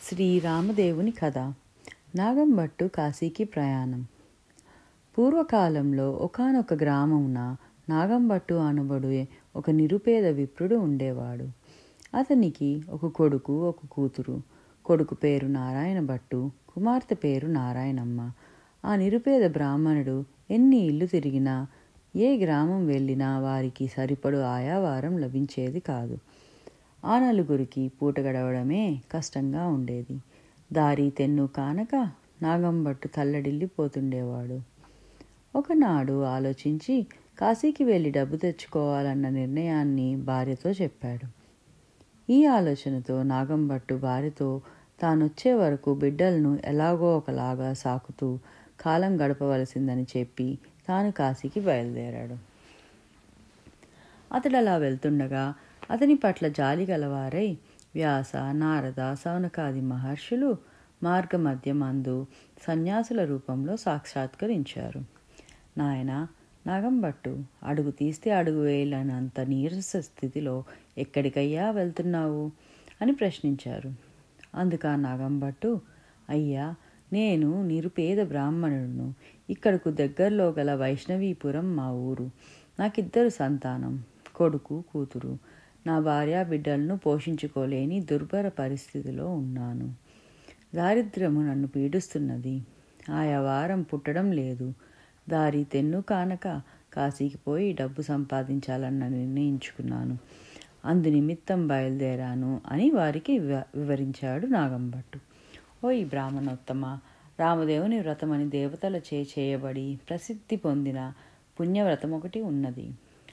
శ్రీరామదేవుని కథ. నాగంభట్టు కాశీకి ప్రయాణం. పూర్వకాలంలో ఒకానొక గ్రామమున నాగంభట్టు అనబడు ఒక నిరుపేద విప్రుడు ఉండేవాడు. అతనికి ఒక కొడుకు, ఒక కూతురు. కొడుకు పేరు నారాయణ భట్టు, కుమార్తె పేరు నారాయణమ్మ. ఆ నిరుపేద బ్రాహ్మణుడు ఎన్ని ఇల్లు తిరిగినా, ఏ గ్రామం వెళ్ళినా వారికి సరిపడు ఆయావారం లభించేది కాదు. ఆ నలుగురికి పూట గడవడమే కష్టంగా ఉండేది. దారి తెన్ను కానక నాగంభట్టు తల్లడిల్లిపోతుండేవాడు. ఒకనాడు ఆలోచించి కాశీకి వెళ్ళి డబ్బు తెచ్చుకోవాలన్న నిర్ణయాన్ని భార్యతో చెప్పాడు. ఈ ఆలోచనతో నాగంభట్టు భార్యతో తానొచ్చే వరకు బిడ్డలను ఎలాగో ఒకలాగా సాకుతూ కాలం గడపవలసిందని చెప్పి తాను కాశీకి బయలుదేరాడు. అతడు అలా వెళ్తుండగా అతని పట్ల జాలి గలవారై వ్యాస, నారద, సౌనకాది మహర్షులు మార్గమధ్యమందు సన్యాసుల రూపంలో సాక్షాత్కరించారు. నాయన నాగంభట్టు, అడుగు తీస్తే అడుగు వేయలేనంత నీరస స్థితిలో ఎక్కడికయ్యా వెళ్తున్నావు అని ప్రశ్నించారు. అందుకా నాగంభట్టు, అయ్యా, నేను నిరుపేద బ్రాహ్మణుడును. ఇక్కడకు దగ్గరలో గల వైష్ణవీపురం మా ఊరు. నాకిద్దరు సంతానం, కొడుకు, కూతురు. నా భార్య బిడ్డలను పోషించుకోలేని దుర్భర పరిస్థితిలో ఉన్నాను. దారిద్ర్యము నన్ను పీడిస్తున్నది. ఆయా వారం పుట్టడం లేదు. దారి తెన్ను కానక కాశీకి పోయి డబ్బు సంపాదించాలన్న నిర్ణయించుకున్నాను. అందునిమిత్తం బయలుదేరాను అని వారికి వివరించాడు నాగంభట్టు. ఓ ఈ బ్రాహ్మణోత్తమ, రామదేవుని వ్రతమని దేవతలచే చేయబడి ప్రసిద్ధి పొందిన పుణ్యవ్రతం ఒకటి ఉన్నది.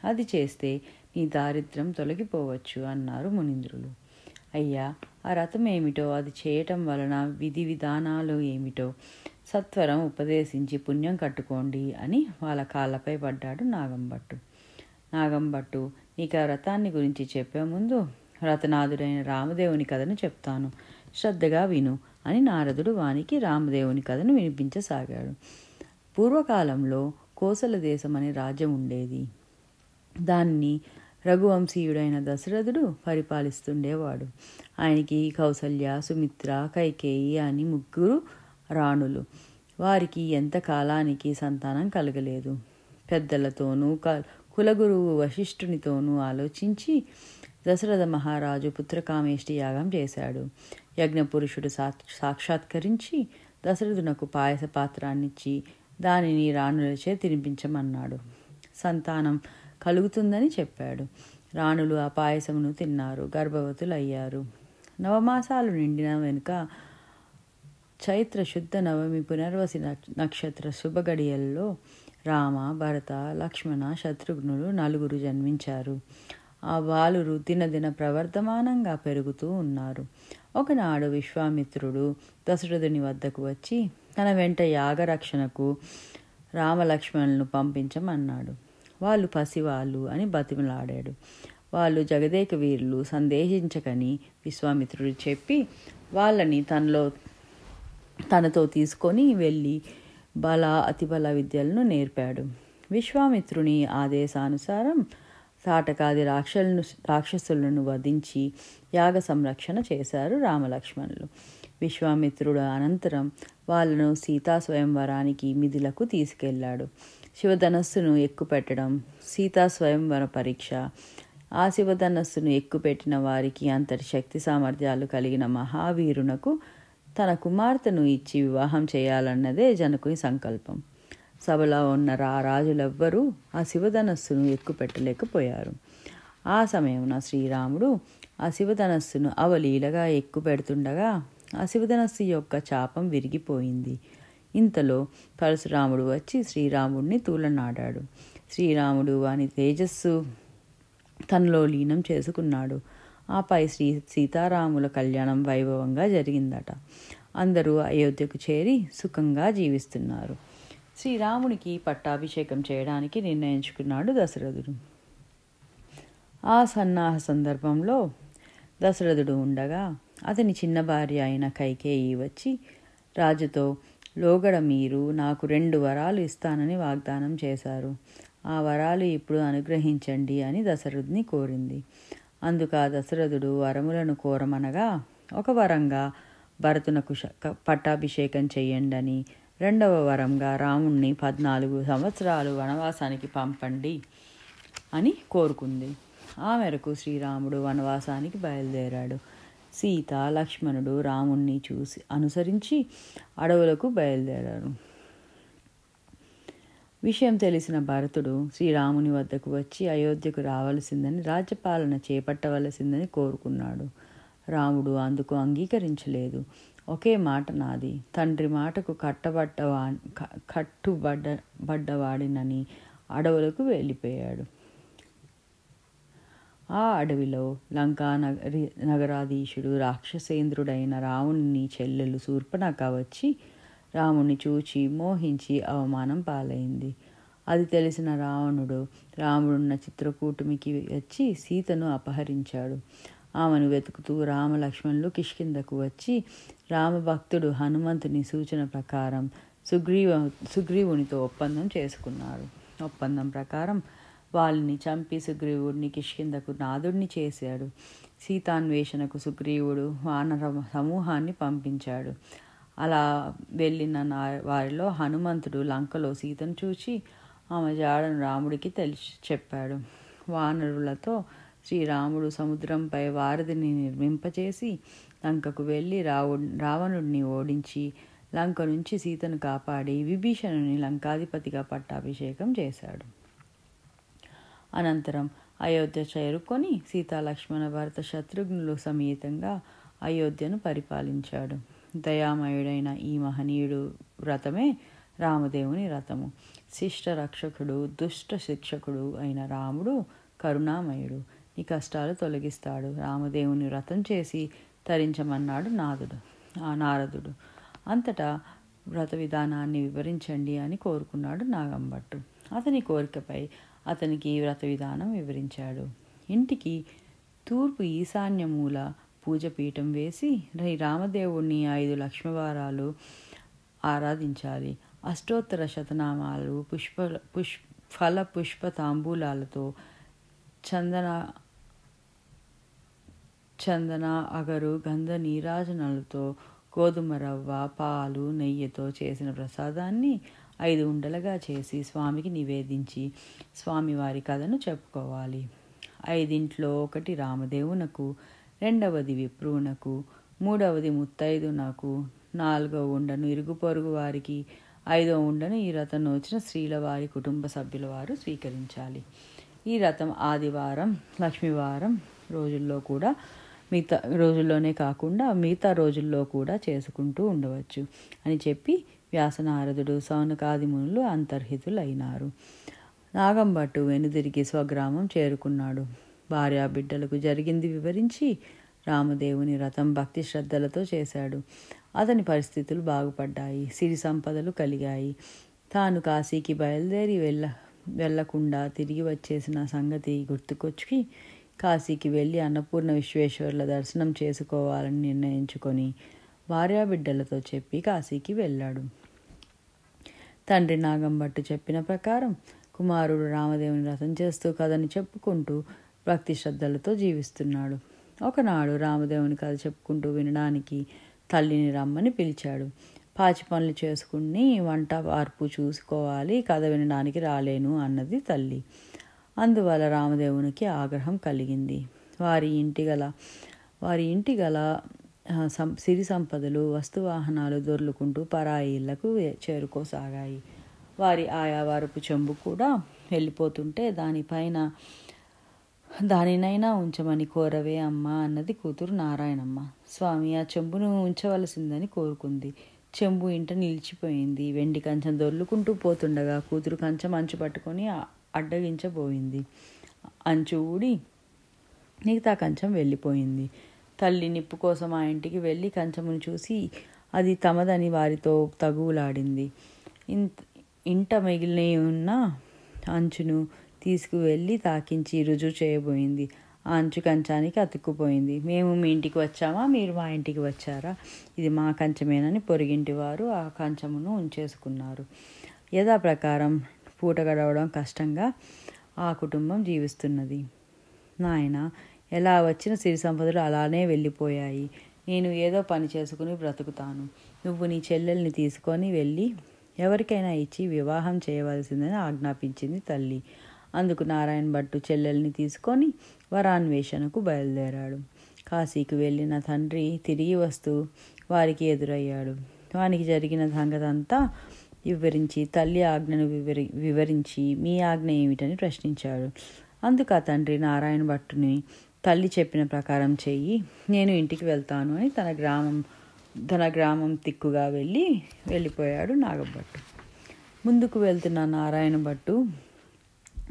అది చేస్తే నీ దారిద్ర్యం తొలగిపోవచ్చు అన్నారు మునీంద్రులు. అయ్యా, ఆ వ్రతం ఏమిటో, అది చేయటం వలన విధి విధానాలు ఏమిటో సత్వరం ఉపదేశించి పుణ్యం కట్టుకోండి అని వాళ్ళ కాళ్ళపై పడ్డాడు నాగంభట్టు. నాగంభట్టు, నీకు ఆ వ్రతాన్ని గురించి చెప్పే ముందు వ్రతనాథుడైన రామదేవుని కథను చెప్తాను, శ్రద్ధగా విను అని నారదుడు వానికి రామదేవుని కథను వినిపించసాగాడు. పూర్వకాలంలో కోసల దేశం అనే రాజ్యం ఉండేది. దాన్ని రఘువంశీయుడైన దశరథుడు పరిపాలిస్తుండేవాడు. ఆయనకి కౌసల్య, సుమిత్ర, కైకేయి అని ముగ్గురు రాణులు. వారికి ఎంత కాలానికి సంతానం కలగలేదు. పెద్దలతోనూ కులగురువు వశిష్ఠునితోనూ ఆలోచించి దశరథ మహారాజు పుత్రకామేష్టి యాగం చేశాడు. యజ్ఞపురుషుడు సాక్షాత్కరించి దశరథునకు పాయస పాత్రాన్నిచ్చి దానిని రాణులచే తినిపించమన్నాడు. సంతానం కలుగుతుందని చెప్పాడు. రాణులు ఆ పాయసమును తిన్నారు, గర్భవతులయ్యారు. నవమాసాలు నిండిన వెనుక చైత్ర శుద్ధ నవమి పునర్వసి నక్షత్ర శుభగడియల్లో రామ, భరత, లక్ష్మణ, శత్రుఘ్నులు నలుగురు జన్మించారు. ఆ బాలురు దినదిన ప్రవర్ధమానంగా పెరుగుతూ ఉన్నారు. ఒకనాడు విశ్వామిత్రుడు దశరథుని వద్దకు వచ్చి తన వెంట యాగరక్షణకు రామలక్ష్మణులను పంపించమన్నాడు. వాళ్ళు పసివాళ్ళు అని బతిమలాడాడు. వాళ్ళు జగదేక వీరులు, సందేహించకని విశ్వామిత్రుడు చెప్పి వాళ్ళని తనతో తీసుకొని వెళ్ళి బల, అతిబల విద్యలను నేర్పాడు. విశ్వామిత్రుని ఆదేశానుసారం తాటకాది రాక్షసులను వధించి యాగ సంరక్షణ చేశారు రామలక్ష్మణులు. విశ్వామిత్రుడు అనంతరం వాళ్ళను సీతా స్వయంవరానికి మిథిలకు తీసుకెళ్లాడు. శివధనస్సును ఎక్కుపెట్టడం సీతా స్వయంవర పరీక్ష. ఆ శివధనస్సును ఎక్కుపెట్టిన వారికి అంతటి శక్తి సామర్థ్యాలు కలిగిన మహావీరునకు తన కుమార్తెను ఇచ్చి వివాహం చేయాలన్నదే జనకుని సంకల్పం. సభలో ఉన్న రాజులెవ్వరూ ఆ శివధనస్సును ఎక్కుపెట్టలేకపోయారు. ఆ సమయమున శ్రీరాముడు ఆ శివధనస్సును అవలీలగా ఎక్కుపెడుతుండగా ఆ శివధనస్సు యొక్క చాపం విరిగిపోయింది. ఇంతలో పరశురాముడు వచ్చి శ్రీరాముడిని తూలనాడాడు. శ్రీరాముడు వాని తేజస్సు తనలో లీనం చేసుకున్నాడు. ఆపై సీతారాముల కళ్యాణం వైభవంగా జరిగిందట. అందరూ అయోధ్యకు చేరి సుఖంగా జీవిస్తున్నారు. శ్రీరామునికి పట్టాభిషేకం చేయడానికి నిర్ణయించుకున్నాడు దశరథుడు. ఆ సన్నాహ సందర్భంలో దశరథుడు ఉండగా అతని చిన్న భార్య అయిన కైకేయి వచ్చి రాజుతో, లోగడ మీరు నాకు 2 వరాలు ఇస్తానని వాగ్దానం చేశారు. ఆ వరాలు ఇప్పుడు అనుగ్రహించండి అని దశరథుని కోరింది. అందుకు ఆ దశరథుడు వరములను కోరమనగా, ఒక వరంగా భరతునకు పట్టాభిషేకం చెయ్యండి. రెండవ వరంగా రాముణ్ణి 14 సంవత్సరాలు వనవాసానికి పంపండి అని కోరుకుంది. ఆ మేరకు శ్రీరాముడు వనవాసానికి బయలుదేరాడు. సీత, లక్ష్మణుడు రాముణ్ణి చూసి అనుసరించి అడవులకు బయలుదేరారు. విషయం తెలిసిన భరతుడు శ్రీరాముని వద్దకు వచ్చి అయోధ్యకు రావలసిందని, రాజ్యపాలన చేపట్టవలసిందని కోరుకున్నాడు. రాముడు అందుకు అంగీకరించలేదు. ఒకే మాట నాది, తండ్రి మాటకు కట్టుబడ్డవాడినని అడవులకు వెళ్ళిపోయాడు. ఆ అడవిలో లంకా నగరాధీశుడు రాక్షసేంద్రుడైన రావణుని చెల్లెలు శూర్పణఖ వచ్చి రాముణ్ణి చూచి మోహించి అవమానం పాలైంది. అది తెలిసిన రావణుడు రాముడున్న చిత్రకూటుమికి వచ్చి సీతను అపహరించాడు. ఆమెను వెతుకుతూ రామలక్ష్మణులు కిష్కింధకు వచ్చి రామభక్తుడు హనుమంతుని సూచన ప్రకారం సుగ్రీవునితో ఒప్పందం చేసుకున్నారు. ఒప్పందం ప్రకారం వాళ్ళని చంపి సుగ్రీవుడిని కిష్కింధకు నాదుడిని చేశాడు. సీతాన్వేషణకు సుగ్రీవుడు వానర సమూహాన్ని పంపించాడు. అలా వెళ్ళిన వారిలో హనుమంతుడు లంకలో సీతను చూచి ఆమె జాడను రాముడికి చెప్పాడు. వానరులతో శ్రీరాముడు సముద్రంపై వారధిని నిర్మింపచేసి లంకకు వెళ్ళి రావణుడిని ఓడించి లంక నుంచి సీతను కాపాడి విభీషణుని లంకాధిపతిగా పట్టాభిషేకం చేశాడు. అనంతరం అయోధ్య చేరుకొని సీతాలక్ష్మణ భరత శత్రుఘ్నులు సమేతంగా అయోధ్యను పరిపాలించాడు. దయామయుడైన ఈ మహనీయుడు వ్రతమే రామదేవుని వ్రతము. శిష్ట రక్షకుడు, దుష్ట శిక్షకుడు అయిన రాముడు కరుణామయుడు. నీ కష్టాలు తొలగిస్తాడు. రామదేవుని వ్రతం చేసి తరించమన్నాడు నారదుడు. అంతటా వ్రత విధానాన్ని వివరించండి అని కోరుకున్నాడు నాగంభట్టు. అతని కోరికపై అతనికి వ్రత విధానం వివరించాడు. ఇంటికి తూర్పు ఈశాన్య మూల పూజపీఠం వేసి రామదేవుణ్ణి 5 లక్ష్మీవారాలు ఆరాధించాలి. అష్టోత్తర శతనామాలు ఫల పుష్ప తాంబూలాలతో చందన అగరు గంధ నీరాజనాలతో గోధుమ రవ్వ, పాలు, నెయ్యితో చేసిన ప్రసాదాన్ని 5 ఉండలుగా చేసి స్వామికి నివేదించి స్వామివారి కథను చెప్పుకోవాలి. 5 ఒకటి రామదేవునకు, 2వది విప్రువునకు, 3వది ముత్తైదునకు, 4వ ఉండను ఇరుగు పొరుగు వారికి, 5వ ఉండను ఈ రథం నోచిన స్త్రీల వారి కుటుంబ సభ్యుల వారు స్వీకరించాలి. ఈ రథం ఆదివారం, లక్ష్మీవారం రోజుల్లోనే కాకుండా మిగతా రోజుల్లో కూడా చేసుకుంటూ ఉండవచ్చు అని చెప్పి వ్యాసనారదుడు, సౌనకాది మునులు అంతర్హితులైనారు. నాగంభట్టు వెనుదిరిగి స్వగ్రామం చేరుకున్నాడు. భార్యాబిడ్డలకు జరిగింది వివరించి రామదేవుని రథం భక్తి శ్రద్ధలతో చేశాడు. అతని పరిస్థితులు బాగుపడ్డాయి. సిరి సంపదలు కలిగాయి. తాను కాశీకి బయలుదేరి వెళ్లకుండా తిరిగి వచ్చేసిన సంగతి గుర్తుకొచ్చి కాశీకి వెళ్ళి అన్నపూర్ణ విశ్వేశ్వరుల దర్శనం చేసుకోవాలని నిర్ణయించుకొని భార్యాబిడ్డలతో చెప్పి కాశీకి వెళ్ళాడు. తండ్రి నాగంభట్టు చెప్పిన ప్రకారం కుమారుడు రామదేవుని రథం చేస్తూ కథని చెప్పుకుంటూ భక్తి శ్రద్ధలతో జీవిస్తున్నాడు. ఒకనాడు రామదేవుని కథ చెప్పుకుంటూ వినడానికి తల్లిని రమ్మని పిలిచాడు. పాచి పనులు చేసుకుని వంట వార్పు చూసుకోవాలి, కథ వినడానికి రాలేను అన్నది తల్లి. అందువల్ల రామదేవునికి ఆగ్రహం కలిగింది. వారి ఇంటి గల సిరి సంపదలు, వస్తువాహనాలు దొర్లుకుంటూ పరాయి ఇళ్లకు చేరుకోసాగాయి. వారి ఆయా వరపు చెంబు కూడా వెళ్ళిపోతుంటే దానినైనా ఉంచమని కోరవే అమ్మా అన్నది కూతురు నారాయణమ్మ. స్వామి ఆ చెంబును ఉంచవలసిందని కోరుకుంది. చెంబు ఇంట నిలిచిపోయింది. వెండి కంచం దొర్లుకుంటూ పోతుండగా కూతురు కంచం అంచు పట్టుకొని అడ్డగించబోయింది. అంచు ఊడి మిగతా కంచం వెళ్ళిపోయింది. తల్లి నిప్పు కోసం ఆ ఇంటికి వెళ్ళి కంచమును చూసి అది తమదని వారితో తగువులాడింది. ఇంట మిగిలిన ఉన్న అంచును తీసుకువెళ్ళి తాకించి రుజువు చేయబోయింది. ఆ అంచు కంచానికి అతుక్కుపోయింది. మేము మీ ఇంటికి వచ్చామా, మీరు మా ఇంటికి వచ్చారా, ఇది మా కంచమేనని పొరిగింటి వారు ఆ కంచమును ఉంచేసుకున్నారు. యథాప్రకారం పూట గడవడం కష్టంగా ఆ కుటుంబం జీవిస్తున్నది. నాయన, ఎలా వచ్చిన సిరి సంపదలు అలానే వెళ్ళిపోయాయి. నేను ఏదో పని చేసుకుని బ్రతుకుతాను. నువ్వు నీ చెల్లెల్ని తీసుకొని వెళ్ళి ఎవరికైనా ఇచ్చి వివాహం చేయవలసిందని ఆజ్ఞాపించింది తల్లి. అందుకు నారాయణ భట్టు చెల్లెల్ని తీసుకొని వరాన్వేషణకు బయలుదేరాడు. కాశీకి వెళ్ళిన తండ్రి తిరిగి వస్తూ వారికి ఎదురయ్యాడు. వానికి జరిగిన సంగతంతా వివరించి తల్లి ఆజ్ఞను వివరించి మీ ఆజ్ఞ ఏమిటని ప్రశ్నించాడు. అందుకు ఆ తండ్రి నారాయణ భట్టుని తల్లి చెప్పిన ప్రకారం చెయ్యి, నేను ఇంటికి వెళ్తాను అని తన గ్రామం తిక్కుగా వెళ్ళిపోయాడు నాగభట్టు. ముందుకు వెళ్తున్న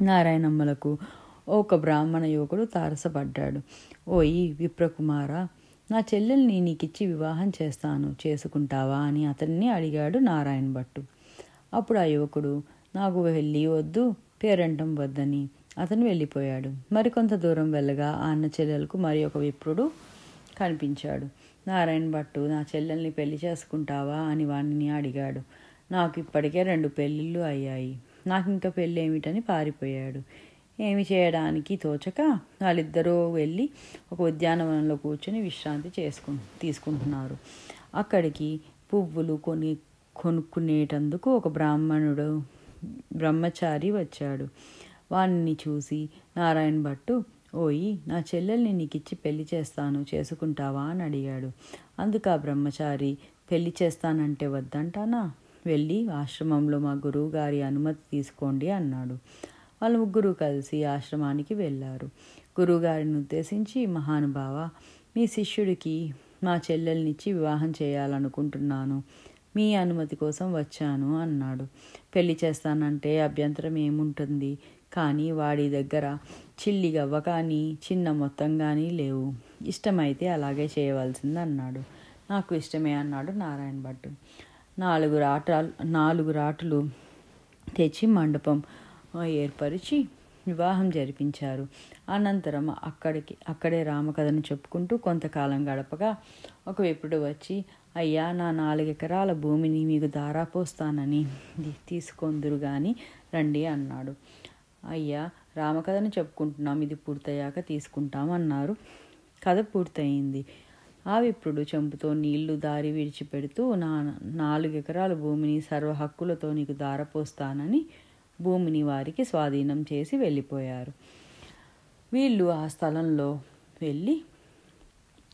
నారాయణమ్మలకు ఒక బ్రాహ్మణ యువకుడు తారసపడ్డాడు. ఓయి విప్రకుమార, నా చెల్లెల్ని నీకిచ్చి వివాహం చేస్తాను, చేసుకుంటావా అని అతన్ని అడిగాడు నారాయణ భట్టు. అప్పుడు ఆ యువకుడు నాకు వెళ్ళి వద్దు, పేరంటం వద్దని అతను వెళ్ళిపోయాడు. మరికొంత దూరం వెళ్ళగా ఆ అన్న చెల్లెలకు మరి ఒక విప్రుడు కనిపించాడు. నారాయణ భట్టు నా చెల్లెల్ని పెళ్లి చేసుకుంటావా అని వాణ్ణి అడిగాడు. నాకు ఇప్పటికే 2 పెళ్ళిళ్ళు అయ్యాయి, నాకు ఇంకా పెళ్ళి ఏమిటని పారిపోయాడు. ఏమి చేయడానికి తోచక వాళ్ళిద్దరూ వెళ్ళి ఒక ఉద్యానవనంలో కూర్చొని విశ్రాంతి తీసుకుంటున్నారు. అక్కడికి పువ్వులు కొనుక్కునేటందుకు ఒక బ్రహ్మచారి వచ్చాడు. వాణ్ణి చూసి నారాయణ భట్టు, ఓయి నా చెల్లెల్ని నీకిచ్చి పెళ్లి చేస్తాను, చేసుకుంటావా అని అడిగాడు. అందుకు ఆ బ్రహ్మచారి, పెళ్లి చేస్తానంటే వద్దంటానా, వెళ్ళి ఆశ్రమంలో మా గురువు గారి అనుమతి తీసుకోండి అన్నాడు. వాళ్ళు ముగ్గురు కలిసి ఆశ్రమానికి వెళ్ళారు. గురువుగారిని ఉద్దేశించి, మహానుభావ, మీ శిష్యుడికి మా చెల్లెల్నిచ్చి వివాహం చేయాలనుకుంటున్నాను, మీ అనుమతి కోసం వచ్చాను అన్నాడు. పెళ్లి చేస్తానంటే అభ్యంతరం ఏముంటుంది, కానీ వాడి దగ్గర చిల్లి గవ్వ కానీ చిన్న మొత్తం కానీ లేవు, ఇష్టమైతే అలాగే చేయవలసింది అన్నాడు. నాకు ఇష్టమే అన్నాడు నారాయణ భట్టు. 4 రాటులు తెచ్చి మండపం ఏర్పరిచి వివాహం జరిపించారు. అనంతరం అక్కడే రామకథను చెప్పుకుంటూ కొంతకాలం గడపగా ఒక విప్రుడు వచ్చి, అయ్యా, నా 4 ఎకరాల భూమిని మీకు దారాపోస్తానని తీసుకొందురు గాని రండి అన్నాడు. అయ్యా, రామకథను చెప్పుకుంటున్నాం, ఇది పూర్తయ్యాక తీసుకుంటామన్నారు. కథ పూర్తయింది. ఆ విప్రుడు చెంపుతో నీళ్లు దారి విడిచిపెడుతూ, నా 4 ఎకరాల భూమిని సర్వ హక్కులతో నీకు దారపోస్తానని భూమిని వారికి స్వాధీనం చేసి వెళ్ళిపోయారు. వీళ్ళు ఆ స్థలంలో వెళ్ళి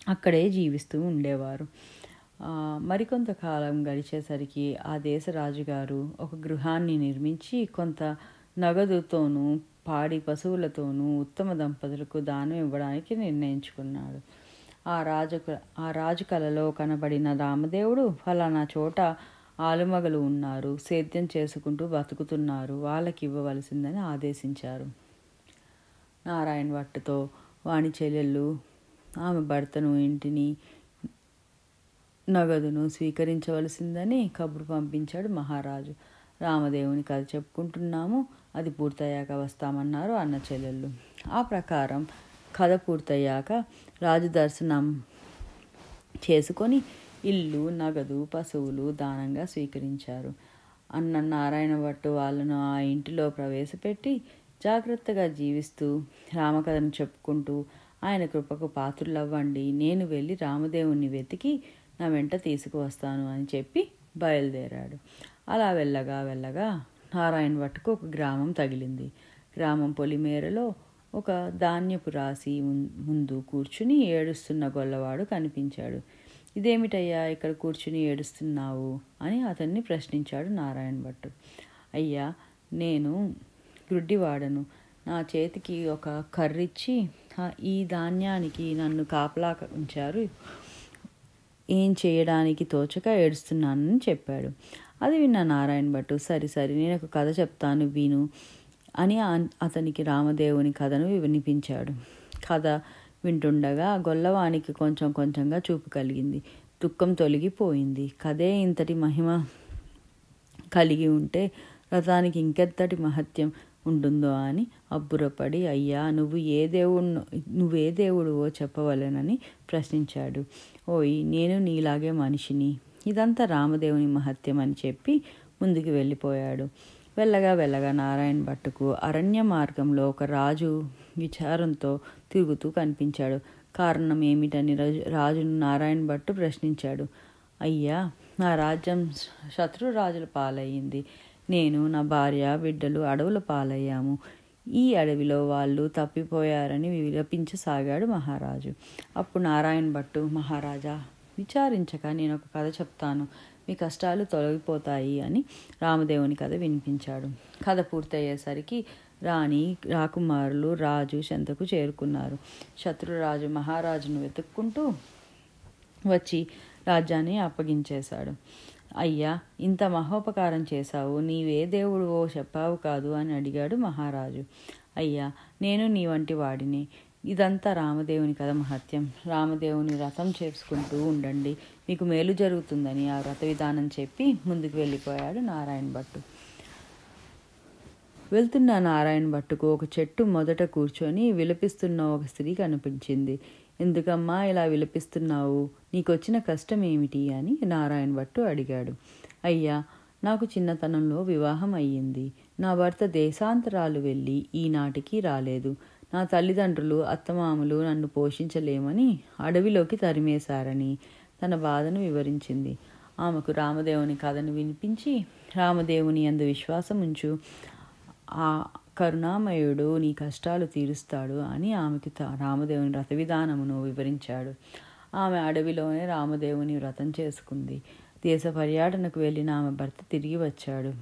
అక్కడే జీవిస్తూ ఉండేవారు. మరికొంతకాలం గడిచేసరికి ఆ దేశ రాజుగారు ఒక గృహాన్ని నిర్మించి కొంత నగదుతోనూ పాడి పశువులతోనూ ఉత్తమ దంపతులకు దానం ఇవ్వడానికి నిర్ణయించుకున్నాడు. ఆ రాజు కలలో కనబడిన రామదేవుడు, ఫలానా చోట ఆలుమగలు ఉన్నారు, సేద్యం చేసుకుంటూ బతుకుతున్నారు, వాళ్ళకి ఇవ్వవలసిందని ఆదేశించారు. నారాయణ భట్టుతో వాణి చెల్లెళ్ళు ఆమె భర్తను, ఇంటిని, నగదును స్వీకరించవలసిందని కబురు పంపించాడు మహారాజు. రామదేవుని కథ చెప్పుకుంటున్నాము, అది పూర్తయ్యాక వస్తామన్నారు అన్న చెల్లెళ్ళు. ఆ ప్రకారం కథ పూర్తయ్యాక రాజు దర్శనం చేసుకొని ఇల్లు, నగదు, పశువులు దానంగా స్వీకరించారు. అన్న నారాయణ భట్టు వాళ్ళను ఆ ఇంటిలో ప్రవేశపెట్టి జాగ్రత్తగా జీవిస్తూ రామకథను చెప్పుకుంటూ, ఆయన కృపకు పాత్రులవ్వండి, నేను వెళ్ళి రామదేవుని వెతికి నా వెంట తీసుకువస్తాను అని చెప్పి బయలుదేరాడు. అలా వెళ్ళగా నారాయణ భట్టుకు ఒక గ్రామం తగిలింది. గ్రామం పొలిమేరలో ఒక ధాన్యపు రాశి ముందు కూర్చుని ఏడుస్తున్న గొల్లవాడు కనిపించాడు. ఇదేమిటయ్యా, ఇక్కడ కూర్చుని ఏడుస్తున్నావు అని అతన్ని ప్రశ్నించాడు నారాయణ భట్టు. అయ్యా, నేను గ్రుడ్డివాడను, నా చేతికి ఒక కర్రిచ్చి ఈ ధాన్యానికి నన్ను కాపలా ఉంచారు, ఏం చేయడానికి తోచక ఏడుస్తున్నానని చెప్పాడు. అది విన్న నారాయణ భట్టు, సరి నేను ఒక కథ చెప్తాను విను అని అతనికి రామదేవుని కథను వినిపించాడు. కథ వింటుండగా గొల్లవానికి కొంచెంగా చూపు కలిగింది, దుఃఖం తొలగిపోయింది. కథే ఇంతటి మహిమ కలిగి ఉంటే రథానికి ఇంకెంతటి మహత్యం ఉంటుందో అని అబ్బురపడి, అయ్యా, నువ్వే దేవుడువో చెప్పవలెనని ప్రశ్నించాడు. ఓయ్, నేను నీలాగే మనిషిని, ఇదంతా రామదేవుని మహత్యం అని చెప్పి ముందుకు వెళ్ళిపోయాడు. వెళ్ళగా నారాయణ భట్టుకు అరణ్య మార్గంలో ఒక రాజు విచారంతో తిరుగుతూ కనిపించాడు. కారణం ఏమిటని రాజును నారాయణ భట్టు ప్రశ్నించాడు. అయ్యా, నా రాజ్యం శత్రురాజుల పాలయ్యింది. నేను, నా భార్య, బిడ్డలు అడవుల పాలయ్యాము. ఈ అడవిలో వాళ్ళు తప్పిపోయారని విలపించసాగాడు మహారాజు. అప్పుడు నారాయణ భట్టు, మహారాజా, విచారించక నేను ఒక కథ చెప్తాను, మీ కష్టాలు తొలగిపోతాయి అని రామదేవుని కథ వినిపించాడు. కథ పూర్తయ్యేసరికి రాణి, రాకుమారులు రాజు చెంతకు చేరుకున్నారు. శత్రురాజు మహారాజును వెతుక్కుంటూ వచ్చి రాజ్యాన్ని అప్పగించేశాడు. అయ్యా, ఇంత మహోపకారం చేశావు, నీవే దేవుడువో చెప్పావు కాదు అని అడిగాడు మహారాజు. అయ్యా, నేను నీ వంటి వాడిని. ఇదంతా రామదేవుని కథ మహత్యం. రామదేవుని వ్రతం చేసుకుంటూ ఉండండి, మీకు మేలు జరుగుతుందని ఆ వ్రత విధానం చెప్పి ముందుకు వెళ్ళిపోయాడు నారాయణ భట్టు. వెళ్తున్న నారాయణ భట్టుకు ఒక చెట్టు మొదట కూర్చొని విలపిస్తున్న ఒక స్త్రీ కనిపించింది. ఎందుకమ్మా ఇలా విలపిస్తున్నావు? నీకొచ్చిన కష్టం ఏమిటి అని నారాయణ భట్టు అడిగాడు. అయ్యా, నాకు చిన్నతనంలో వివాహం అయ్యింది. నా భర్త దేశాంతరాలు వెళ్ళి ఈనాటికి రాలేదు. నా తల్లిదండ్రులు, అత్తమామలు నన్ను పోషించలేమని అడవిలోకి తరిమేశారని తన బాధను వివరించింది. ఆమెకు రామదేవుని కథను వినిపించి, రామదేవుని యందు విశ్వాసం ఉంచు, ఆ కరుణామయుడు నీ కష్టాలు తీరుస్తాడు అని ఆమెకు రామదేవుని వ్రత విధానమును వివరించాడు. ఆమె అడవిలోనే రామదేవుని వ్రతం చేసుకుంది. దేశ పర్యటనకు వెళ్ళిన ఆమె భర్త తిరిగి వచ్చాడు.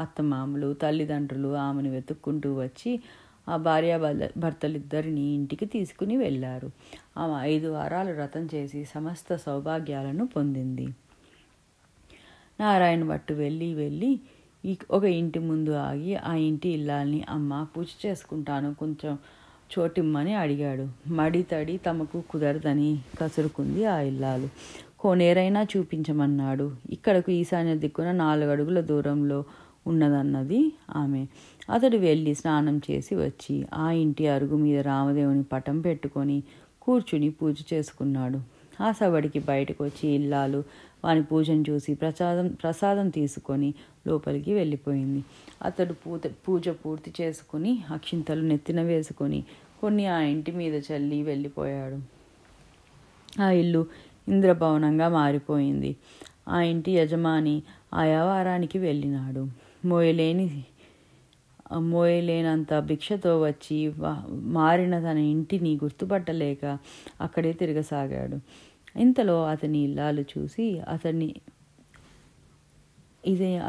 అత్తమామలు, తల్లిదండ్రులు ఆమెను వెతుక్కుంటూ వచ్చి ఆ భార్య భర్తలిద్దరినీ ఇంటికి తీసుకుని వెళ్ళారు. ఆమె 5 వారాలు వ్రతం చేసి సమస్త సౌభాగ్యాలను పొందింది. నారాయణ భట్టు వెళ్ళి ఒక ఇంటి ముందు ఆగి ఆ ఇంటి ఇల్లాల్ని, అమ్మ, పూజ చేసుకుంటాను, కొంచెం చోటిమ్మని అడిగాడు. మడి తడి తమకు కుదరదని కసురుకుంది ఆ ఇల్లాలు. కోనేరైనా చూపించమన్నాడు. ఇక్కడకు ఈశాన్య దిక్కున 4 అడుగుల దూరంలో ఉన్నదన్నది ఆమె. అతడు వెళ్ళి స్నానం చేసి వచ్చి ఆ ఇంటి అరుగు మీద రామదేవుని పటం పెట్టుకొని కూర్చుని పూజ చేసుకున్నాడు. ఆ సవడికి బయటకు వచ్చి ఇల్లాలు వాని పూజను చూసి ప్రసాదం తీసుకొని లోపలికి వెళ్ళిపోయింది. అతడు పూజ పూర్తి చేసుకుని అక్షింతలు నెత్తిన వేసుకొని కొన్ని ఆ ఇంటి మీద చల్లి వెళ్ళిపోయాడు. ఆ ఇల్లు ఇంద్రభవనంగా మారిపోయింది. ఆ ఇంటి యజమాని ఆయా వారానికి వెళ్ళినాడు. మోయలేనంత భిక్షతో వచ్చి మారిన తన ఇంటిని గుర్తుపట్టలేక అక్కడే తిరగసాగాడు. ఇంతలో అతని ఇల్లాలు చూసి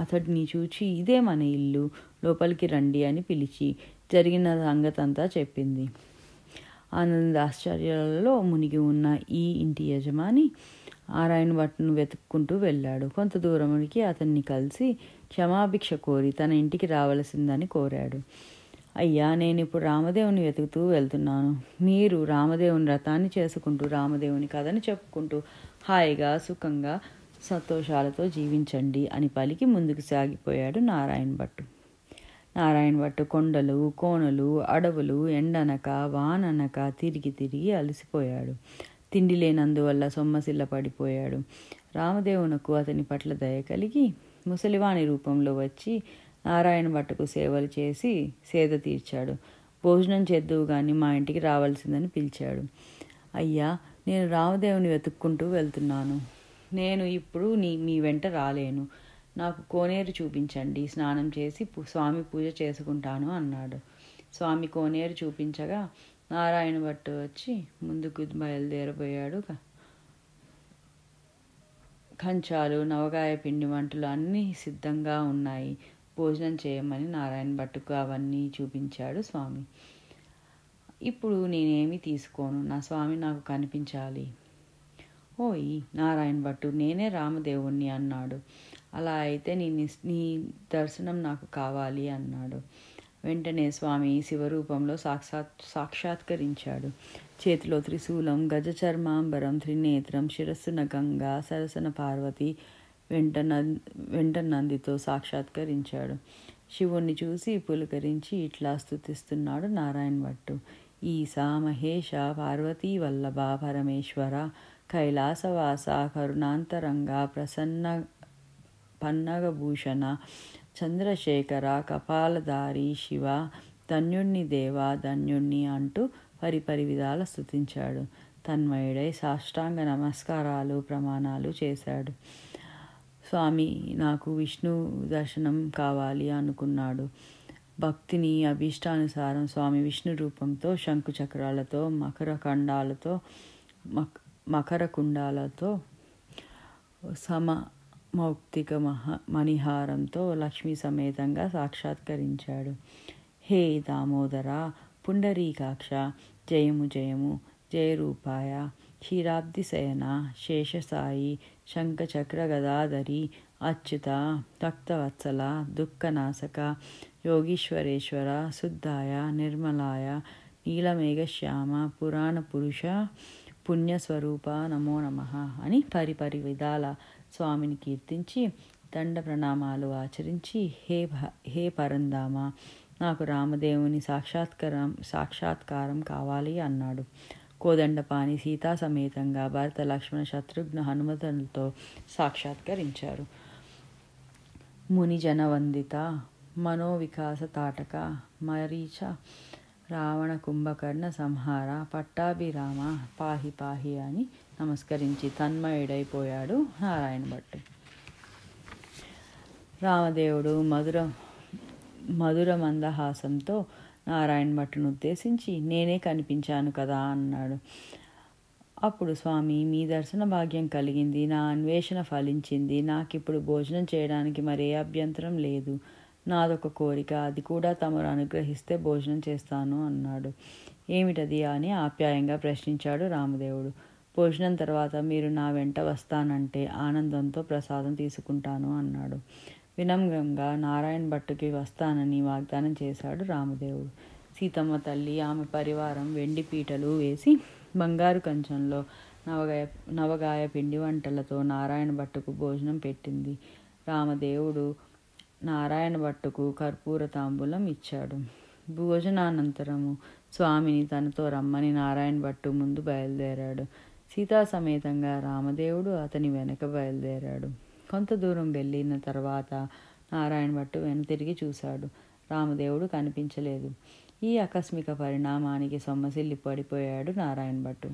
అతడిని చూచి ఇదే మన ఇల్లు, లోపలికి రండి అని పిలిచి జరిగిన సంగతంతా చెప్పింది. ఆశ్చర్యాలలో మునిగి ఉన్న ఈ ఇంటి యజమాని నారాయణ భట్టును వెతుక్కుంటూ వెళ్ళాడు. కొంత దూరమునికి అతన్ని కలిసి క్షమాభిక్ష కోరి తన ఇంటికి రావలసిందని కోరాడు. అయ్యా, నేను ఇప్పుడు రామదేవుని వెతుకుతూ వెళ్తున్నాను. మీరు రామదేవుని వ్రతాన్ని చేసుకుంటూ రామదేవుని కథను చెప్పుకుంటూ హాయిగా సుఖంగా సంతోషాలతో జీవించండి అని పలికి ముందుకు సాగిపోయాడు నారాయణ భట్టు. నారాయణ భట్టు కొండలు, కోనలు, అడవులు, ఎండనక వాననక తిరిగి అలసిపోయాడు. తిండి లేనందువల్ల సొమ్మసిల్ల పడిపోయాడు. రామదేవునకు అతని పట్ల దయ కలిగి ముసలివాణి రూపంలో వచ్చి నారాయణ భట్టుకు సేవలు చేసి సేద తీర్చాడు. భోజనం చేద్దువు గాని మా ఇంటికి రావాల్సిందని పిలిచాడు. అయ్యా, నేను రామదేవుని వెతుక్కుంటూ వెళ్తున్నాను. నేను ఇప్పుడు మీ వెంట రాలేను. నాకు కోనేరు చూపించండి, స్నానం చేసి స్వామి పూజ చేసుకుంటాను అన్నాడు. స్వామి కోనేరు చూపించగా నారాయణ భట్టు వచ్చి ముందుకు బయలుదేరబోయాడు. కంచాలు, నవగాయ పిండి వంటలు అన్నీ సిద్ధంగా ఉన్నాయి, భోజనం చేయమని నారాయణ భట్టుకు అవన్నీ చూపించాడు స్వామి. ఇప్పుడు నేనేమి తీసుకోను, నా స్వామి నాకు కనిపించాలి. ఓయ్ నారాయణ భట్టు, నేనే రామదేవుణ్ణి అన్నాడు. అలా అయితే నీ దర్శనం నాకు కావాలి అన్నాడు. వెంటనే స్వామి శివరూపంలో సాక్షాత్కరించాడు. చేతిలో త్రిశూలం, గజచర్మాంబరం, త్రినేత్రం, శిరస్సున గంగా, సరసన పార్వతి, వెంట నందితో సాక్షాత్కరించాడు. శివుణ్ణి చూసి పులకరించి ఇట్లా స్తుతిస్తున్నాడు నారాయణ భట్టు. ఈశా మహేష పార్వతీ వల్లభ పరమేశ్వర కైలాసవాస కరుణాంతరంగా ప్రసన్న పన్నగభూషణ చంద్రశేఖర కపాలధారి శివ ధన్యుణ్ణి దేవా ధన్యుణ్ణి అంటూ పరిపరి విధాల స్తుతించాడు. తన్మయుడై సాష్టాంగ నమస్కారాలు ప్రమాణాలు చేశాడు. స్వామి, నాకు విష్ణు దర్శనం కావాలి అనుకున్నాడు. భక్తిని అభీష్టానుసారం స్వామి విష్ణు రూపంతో శంకు చక్రాలతో మకర కుండాలతో సమమౌక్తిక మణిహారంతో లక్ష్మీ సమేతంగా సాక్షాత్కరించాడు. హే దామోదర పుండరీకాక్ష, జయము జయము, జయరూపాయ, క్షీరాబ్ది శయన, శేషసాయి, శంఖచక్ర గదాధరి, అచ్యుత, భక్తవత్సల, దుఃఖనాశక, యోగీశ్వరేశ్వర, శుద్ధాయ, నిర్మలాయ, నీలమేఘశ్యామ, పురాణ పురుష, పుణ్యస్వరూప, నమో నమః అని పరిపరి విధాల స్వామిని కీర్తించి దండ ప్రణామాలు ఆచరించి, హే పరంధామ, నాకు రామదేవుని సాక్షాత్కారం కావాలి అన్నాడు. కోదండపాణి సీతా సమేతంగా భరత లక్ష్మణ శత్రుఘ్న హనుమతులతో సాక్షాత్కరించారు. మునిజన వందిత, మనోవికాస తాటక, మరీచ, రావణ కుంభకర్ణ సంహార, పట్టాభిరామ, పాహి పాహి అని నమస్కరించి తన్మయుడైపోయాడు నారాయణ భట్టు. రామదేవుడు మధుర మందహాసంతో నారాయణ భట్టును ఉద్దేశించి, నేనే కనిపించాను కదా అన్నాడు. అప్పుడు స్వామి, మీ దర్శన భాగ్యం కలిగింది, నా అన్వేషణ ఫలించింది, నాకిప్పుడు భోజనం చేయడానికి మరే అభ్యంతరం లేదు. నాదొక కోరిక, అది కూడా తమరు అనుగ్రహిస్తే భోజనం చేస్తాను అన్నాడు. ఏమిటది అని ఆప్యాయంగా ప్రశ్నించాడు రామదేవుడు. భోజనం తర్వాత మీరు నా వెంట వస్తానంటే ఆనందంతో ప్రసాదం తీసుకుంటాను అన్నాడు. వినమ్రంగా నారాయణ భట్టుకి వస్తానని వాగ్దానం చేశాడు రామదేవుడు. సీతమ్మ తల్లి ఆమె పరివారం వెండి పీటలు వేసి బంగారు కంచంలో నవగాయ పిండి వంటలతో నారాయణ భట్టుకు భోజనం పెట్టింది. రామదేవుడు నారాయణ భట్టుకు కర్పూర తాంబూలం ఇచ్చాడు. భోజనానంతరము స్వామిని తనతో రమ్మని నారాయణ భట్టు ముందు బయలుదేరాడు. సీతా సమేతంగా రామదేవుడు అతని వెనక బయలుదేరాడు. కొంత దూరం వెళ్ళిన తర్వాత నారాయణ భట్టు వెనుతిరిగి చూశాడు. రామదేవుడు కనిపించలేదు. ఈ ఆకస్మిక పరిణామానికి సొమ్మసిల్లి పడిపోయాడు నారాయణ భట్టు.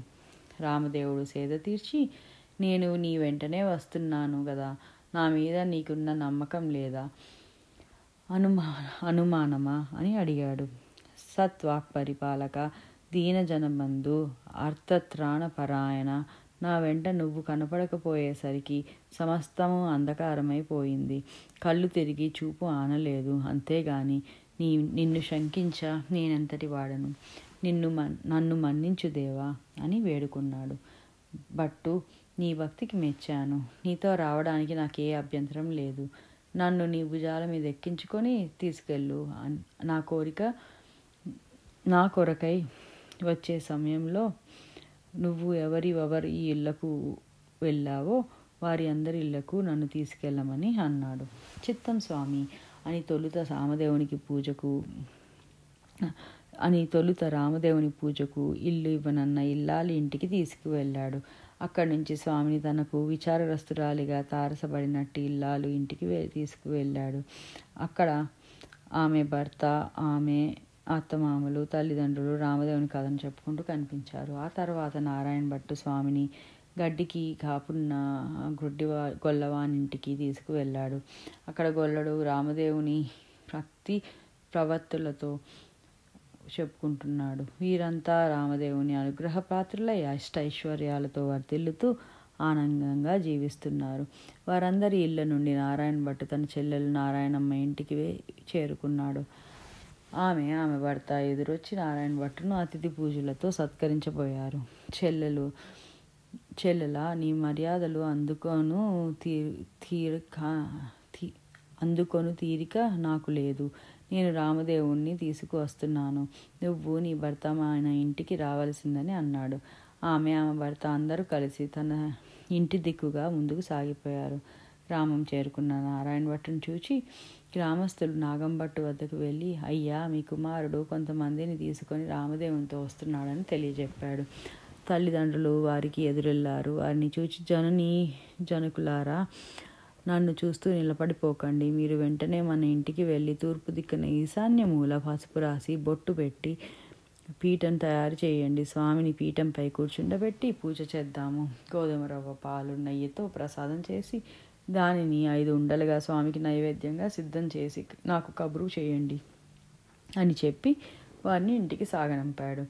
రామదేవుడు సేద తీర్చి, నేను నీ వెంటనే వస్తున్నాను కదా, నా మీద నీకున్న నమ్మకం లేదా, అనుమానమా అని అడిగాడు. సత్వాక్ పరిపాలక, దీనజనబంధు, అర్థత్రాణ పరాయణ, నా వెంట నువ్వు కనపడకపోయేసరికి సమస్తము అంధకారమైపోయింది. కళ్ళు తిరిగి చూపు ఆనలేదు. అంతేగాని నిన్ను శంకించ నేనెంతటి వాడను. నన్ను మన్నించు దేవా అని వేడుకున్నాడు. భట్టు, నీ భక్తికి మెచ్చాను. నీతో రావడానికి నాకే అభ్యంతరం లేదు. నన్ను నీ భుజాల మీద ఎక్కించుకొని తీసుకెళ్ళు. నా కొరకై వచ్చే సమయంలో నువ్వు ఎవరి ఇళ్లకు వెళ్ళావో వారి అందరి ఇళ్లకు నన్ను తీసుకెళ్ళమని అన్నాడు. చిత్తం స్వామి అని తొలుత రామదేవుని పూజకు ఇల్లు ఇవ్వనన్న ఇల్లాలి ఇంటికి తీసుకువెళ్ళాడు. అక్కడి నుంచి స్వామిని తనకు విచారగ్రస్తురాలిగా తారసపడినట్టు ఇల్లాలు ఇంటికి తీసుకువెళ్ళాడు. అక్కడ ఆమె భర్త, ఆమె అత్తమామలు, తల్లిదండ్రులు రామదేవుని కథను చెప్పుకుంటూ కనిపించారు. ఆ తర్వాత నారాయణ భట్టు స్వామిని గడ్డికి కాపున్న గొల్లవానింటికి తీసుకువెళ్ళాడు. అక్కడ గొల్లడు రామదేవుని భక్తి ప్రవత్తులతో చెప్పుకుంటున్నాడు. వీరంతా రామదేవుని అనుగ్రహపాత్రులై అష్టైశ్వర్యాలతో వర్ధిల్లుతూ ఆనందంగా జీవిస్తున్నారు. వారందరి ఇళ్ల నుండి నారాయణ భట్టు తన చెల్లెలు నారాయణమ్మ ఇంటికి చేరుకున్నాడు. ఆమె భర్త ఎదురొచ్చి నారాయణ భట్టును అతిథి పూజలతో సత్కరించబోయారు. చెల్లెలా, నీ మర్యాదలు అందుకొను తీరిక నాకు లేదు. నేను రామదేవుణ్ణి తీసుకువస్తున్నాను. నువ్వు నీ భర్త ఆయన ఇంటికి రావాల్సిందని అన్నాడు. ఆమె భర్త అందరూ కలిసి తన ఇంటి దిక్కుగా ముందుకు సాగిపోయారు. గ్రామం చేరుకున్న నారాయణ భట్టును చూచి గ్రామస్తులు నాగంభట్టు వద్దకు వెళ్ళి, అయ్యా, మీ కుమారుడు కొంతమందిని తీసుకొని రామదేవునితో వస్తున్నాడని తెలియజెప్పాడు. తల్లిదండ్రులు వారికి ఎదురెళ్లారు. వారిని చూచి, జనకులారా, నన్ను చూస్తూ నిలబడిపోకండి. మీరు వెంటనే మన ఇంటికి వెళ్ళి తూర్పు దిక్కున ఈశాన్య మూల పసుపు రాసి బొట్టు పెట్టి పీఠం తయారు చేయండి. స్వామిని పీఠంపై కూర్చుండబెట్టి పూజ చేద్దాము. గోధుమ రవ్వ, పాలు, నెయ్యితో ప్రసాదం చేసి దానిని 5 ఉండలుగా స్వామికి నైవేద్యంగా సిద్ధం చేసి నాకు కబురు చేయండి అని చెప్పి వారిని ఇంటికి సాగనంపాడు.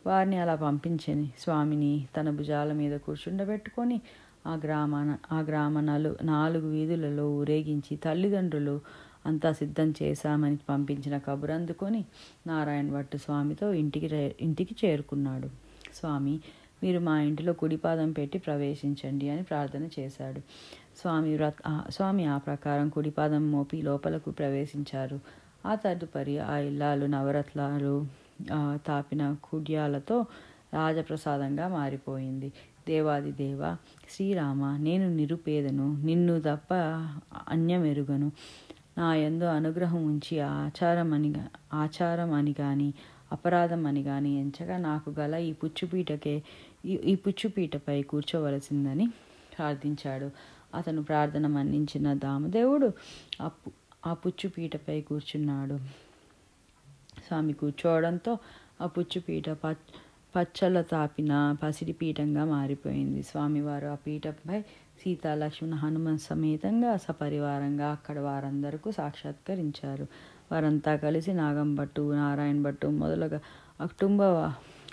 వారిని అలా పంపించని స్వామిని తన భుజాల మీద కూర్చుండబెట్టుకొని ఆ గ్రామ 4 వీధులలో ఊరేగించి తల్లిదండ్రులు అంతా సిద్ధం చేశామని పంపించిన కబురు అందుకొని నారాయణ భట్టు స్వామితో ఇంటికి చేరుకున్నాడు. స్వామి, మీరు మా ఇంటిలో కుడిపాదం పెట్టి ప్రవేశించండి అని ప్రార్థన చేశాడు. స్వామి ఆ ప్రకారం కుడిపాదం మోపి లోపలకు ప్రవేశించారు. ఆ తదుపరి ఆ ఇల్లాలు నవరత్నాలు తాపిన కుడ్యాలతో రాజప్రసాదంగా మారిపోయింది. దేవాది దేవ శ్రీరామ, నేను నిరుపేదను, నిన్ను తప్ప అన్యమెరుగను. నా యందు అనుగ్రహం ఉంచి ఆచారం అని కానీ అపరాధం అని కానీ ఎంచగా నాకు గల ఈ పుచ్చుపీటపై కూర్చోవలసిందని ప్రార్థించాడు. అతను ప్రార్థన మన్నించిన దామదేవుడు ఆ పుచ్చుపీటపై కూర్చున్నాడు. స్వామి కూర్చోవడంతో ఆ పుచ్చుపీట పచ్చల తాపిన పసిడి పీఠంగా మారిపోయింది. స్వామివారు ఆ పీఠంపై సీతా, లక్ష్మణ, హనుమ సమేతంగా సపరివారంగా అక్కడ వారందరికీ సాక్షాత్కరించారు. వారంతా కలిసి నాగంభట్టు, నారాయణ భట్టు మొదలుగా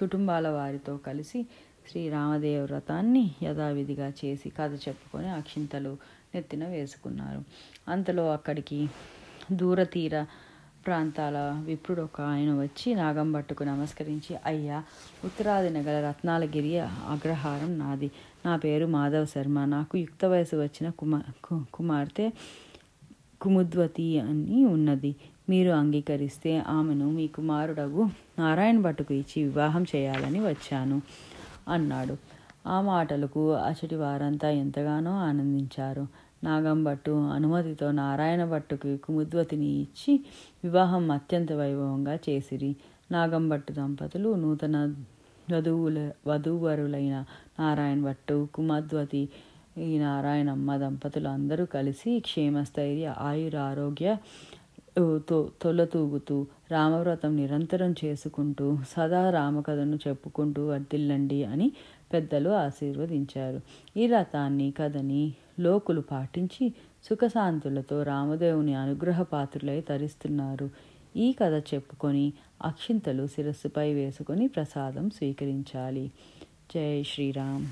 కుటుంబాల వారితో కలిసి శ్రీరామదేవ వ్రతాన్ని యథావిధిగా చేసి కథ చెప్పుకొని అక్షింతలు నెత్తిన వేసుకున్నారు. అంతలో అక్కడికి దూరతీర ప్రాంతాల విప్రుడు ఒక ఆయన వచ్చి నాగంభట్టుకు నమస్కరించి, అయ్యా, ఉత్తరాదిన గల రత్నాలగిరి అగ్రహారం నాది. నా పేరు మాధవ్ శర్మ. నాకు యుక్త వయసు వచ్చిన కుమార్తె కుముద్వతి అని ఉన్నది. మీరు అంగీకరిస్తే ఆమెను మీ కుమారుడగు నారాయణ భట్టుకు ఇచ్చి వివాహం చేయాలని వచ్చాను అన్నాడు. ఆ మాటలకు అచటి వారంతా ఎంతగానో ఆనందించారు. నాగంభట్టు అనుమతితో నారాయణ భట్టుకి కుముద్వతిని ఇచ్చి వివాహం అత్యంత వైభవంగా చేసిరి. నాగంభట్టు దంపతులు నూతన వధూవరులైన నారాయణ భట్టు, కుముద్వతి, ఈ నారాయణమ్మ దంపతులు అందరూ కలిసి క్షేమస్థైర్య ఆయురారోగ్య తొలతూగుతూ రామవ్రతం నిరంతరం చేసుకుంటూ సదా రామకథను చెప్పుకుంటూ వర్ధిల్లండి అని పెద్దలు ఆశీర్వదించారు. ఈ రథాన్ని కథని లోకులు పాటించి సుఖశాంతులతో రామదేవుని అనుగ్రహ పాత్రులై తరిస్తున్నారు. ఈ కథ చెప్పుకొని అక్షింతలు శిరస్సుపై వేసుకొని ప్రసాదం స్వీకరించాలి. జై శ్రీరామ్.